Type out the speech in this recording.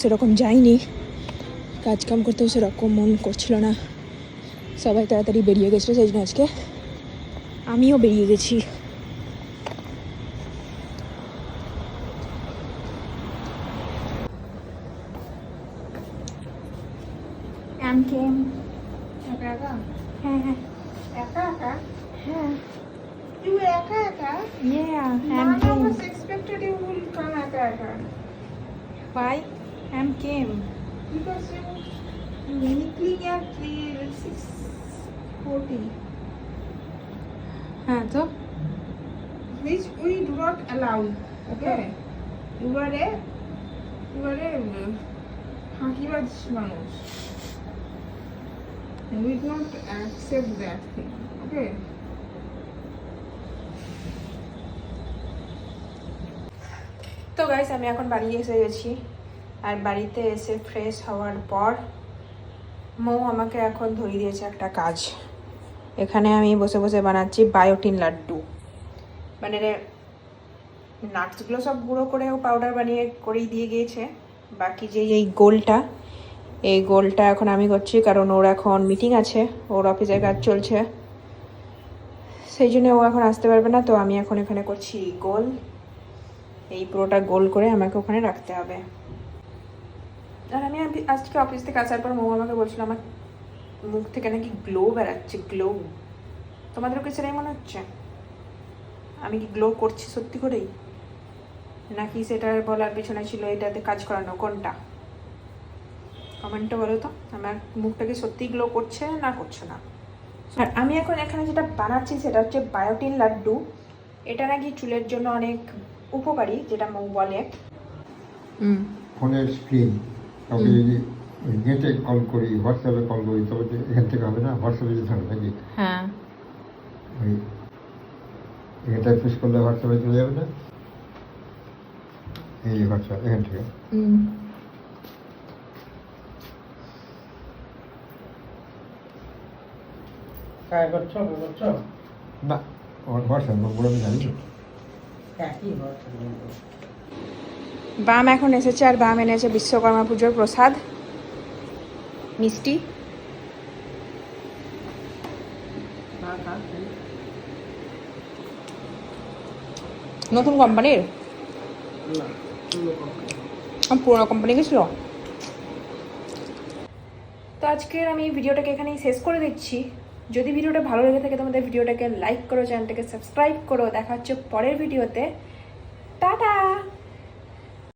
সেরকম যাইনি, কাজকাম করতেও সেরকম মন করছিল না, সবাই তাড়াতাড়ি বেরিয়ে গেছিলো, সেই জন্য আজকে আমিও বেরিয়ে গেছি। হ্যাঁ হ্যাঁ হ্যাঁ You eka eka? Am None of came. us expected you will come eka eka. Why? Am came. Because you weekly at 6:40, হ্যাঁ তো which we do not allow. Okay. You are a ফাঁকিবাজ মানুষ. And we do not accept that thing. Okay. তো guys আমি এখন বাড়ি এসে গেছি, আর বাড়িতে এসে ফ্রেশ হওয়ার পর মৌ আমাকে এখন ধরিয়ে দিয়েছে একটা কাজ। এখানে আমি বসে বসে বানাচ্ছি বায়োটিন লাড্ডু। মানে নাটসগুলো সব গুঁড়ো করেও পাউডার বানিয়ে করেই দিয়ে গিয়েছে, বাকি যে এই গোলটা এখন আমি করছি, কারণ ওর এখন মিটিং আছে, ওর অফিসের কাজ চলছে, সেই জন্য ও এখন আসতে পারবে না। তো আমি এখন এখানে করছি গোল, এই পুরোটা গোল করে আমাকে ওখানে রাখতে হবে। আর আমি আজকে অফিস থেকে আসার পর মৌ আমাকে বলছিল আমার মুখ থেকে নাকি গ্লো বেরাচ্ছে, গ্লো। তোমাদেরও কি সেটাই মনে হচ্ছে? আমি কি গ্লো করছি সত্যি করেই, নাকি সেটার বলার পেছনে ছিল এটাতে কাজ করানো, কোনটা? কমেন্টে বলো তো, আমার মুখটা কি সত্যিই গ্লো করছে না করছে না। আর আমি এখন এখানে যেটা বানাচ্ছি সেটা হচ্ছে বায়োটিন লাড্ডু। এটা নাকি চুলের জন্য অনেক উপকারী, যেটা মৌ বলে। ফোনের স্ক্রিন কাউকে যদি নেটে কল করি, হোয়াটসঅ্যাপে কল করি, তবে তো এখান থেকে হবে না, হোয়াটসঅ্যাপে যেতে হবে নাকি? হ্যাঁ, ওই এটা প্রেস করলে হোয়াটসঅ্যাপে চলে যাবে না? এই হোয়াটসঅ্যাপ এখান থেকে না, হোয়াটসঅ্যাপ নম্বর আমি জানি না। বাম এখন এসেছে, আর বাম এনেছে বিশ্বকর্মা পুজোর প্রসাদ মিষ্টি। নতুন কোম্পানির, পুরোনো কোম্পানি গেছিল। তো আজকের আমি ভিডিওটাকে এখানেই শেষ করে দিচ্ছি। যদি ভিডিওটা ভালো লেগে থাকে তোমাদের ভিডিওটাকে লাইক করো, চ্যানেলটাকে সাবস্ক্রাইব করো। দেখা হচ্ছে পরের ভিডিওতে।